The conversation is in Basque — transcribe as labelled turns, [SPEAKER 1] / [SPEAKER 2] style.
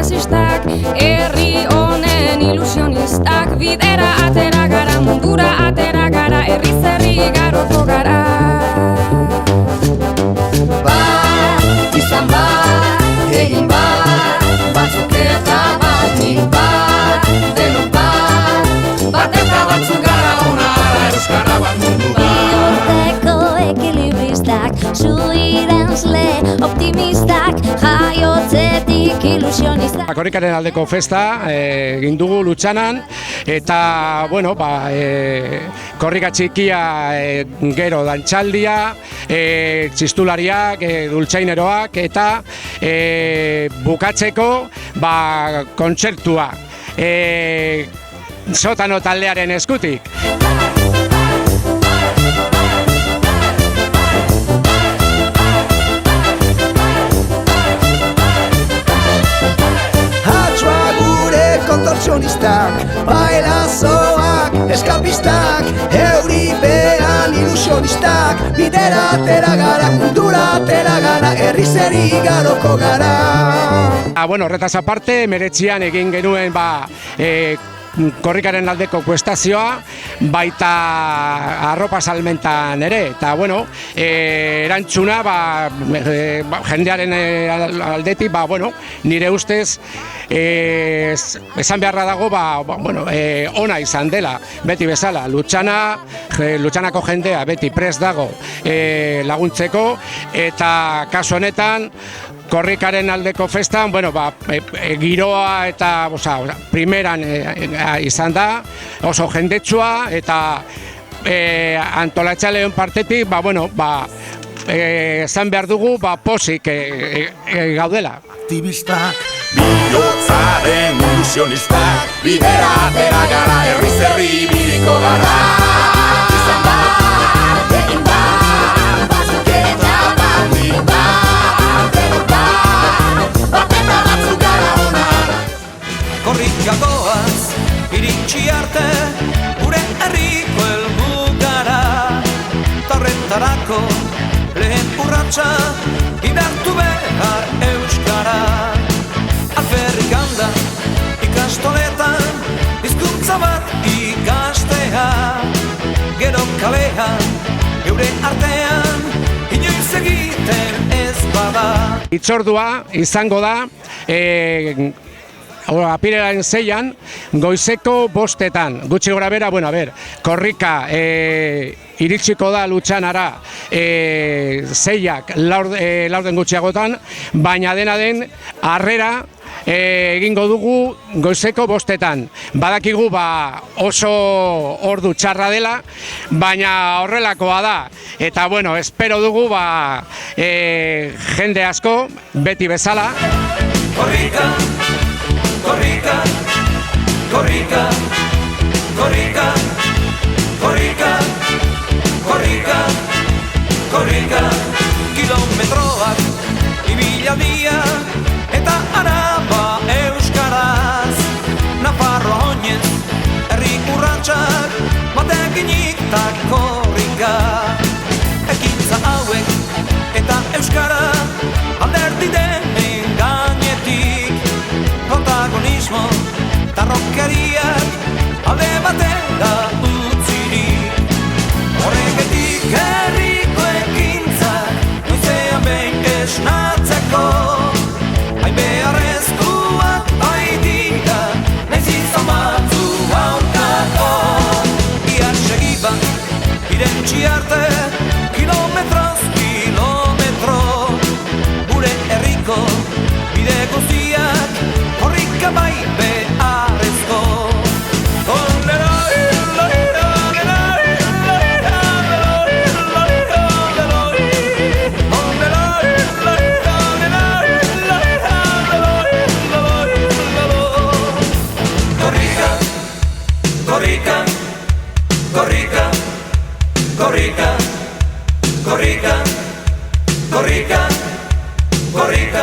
[SPEAKER 1] klasistak, herri honen ilusionistak, bidera atera gara, mundura atera gara, herriz herri igaroko gara. Bat, izan bat, egin bat, batzuk eta bat, nik bat, denok bat, bat eta batzuk gara onara, euskara bat mundu bat.
[SPEAKER 2] Bihotzeko ekilibristak, zu irenzle optimistak, jaiotzetik ilusionistak.
[SPEAKER 3] Korrikaren aldeko festa egin dugu Lutxanan, eta bueno, korrika txikia gero dantxaldia, txistulariak, dultzaineroak, eta bukatzeko kontzertua Sotano taldearen eskutik.
[SPEAKER 4] Kontortzionistak, bailazoak, eskapistak, euripean ilusionistak, bidera atera gara, mundura atera gara, herriz herri igaroko gara.
[SPEAKER 3] Bueno, horretaz aparte, meretzian egin genuen korrikaren aldeko kuestazioa, baita arropa salmentan ere, eta bueno, erantzuna jendearen aldetik, nire ustez esan beharra dago, ona izan dela, beti bezala, Lutxanako jendea beti prest dago laguntzeko, eta kasu honetan, korrikaren aldeko festan, giroa eta primeran izan da, oso jendetsua, eta antolatzaileen partetik, esan behar dugu, posik gaudela.
[SPEAKER 5] Aktivistak, bihotzaren ilusionistak, bidera atera gara, herriz herri ibiliko gara. Izan bat, egin bat, batzuk eta bat, nik bat, denok bat, bat eta batzuk gara onara.
[SPEAKER 6] Korrika goaz, iritsi arte, gure herriko helmugara, horretarako lehen urratsa, indartu behar euskara. Alferrik da, ikastoletan, hizkuntza bat ikastea, gero kalean, geure artean, inoiz egiten ez bada.
[SPEAKER 3] Hitzordua izango da, apirilaren 6an, goizeko 5etan, gutxi gora bera, korrika iritsiko da Lutxanara 6ak laurden gutxiagotan, baina dena den harrera egingo dugu goizeko 5etan. Badakigu oso ordu txarra dela, baina horrelakoa da, eta espero dugu jende asko, beti bezala.
[SPEAKER 6] Korrika, korrika, korrika, korrika, korrika, korrika, korrika, kilometroak ibila dia, eta araba euskaraz, Nafarroa oinez, herri urratsak, batekinik ta korrika. Ekintza hauek eta euskara, alderdi denen gainetik, protagonismo eta rockeriak alde batera utzirik. Horregatik herriko ekintzak noizean behin esnatzeko, hain beharrezkoak baitira, nahiz izan batzu aurkako. Iar segiban, irentsi arte, kilometroz kilometro, gure herriko bide guztiak, korrika bai beharrezko. Korrika, korrika, korrika, korrika, korrika, korrika.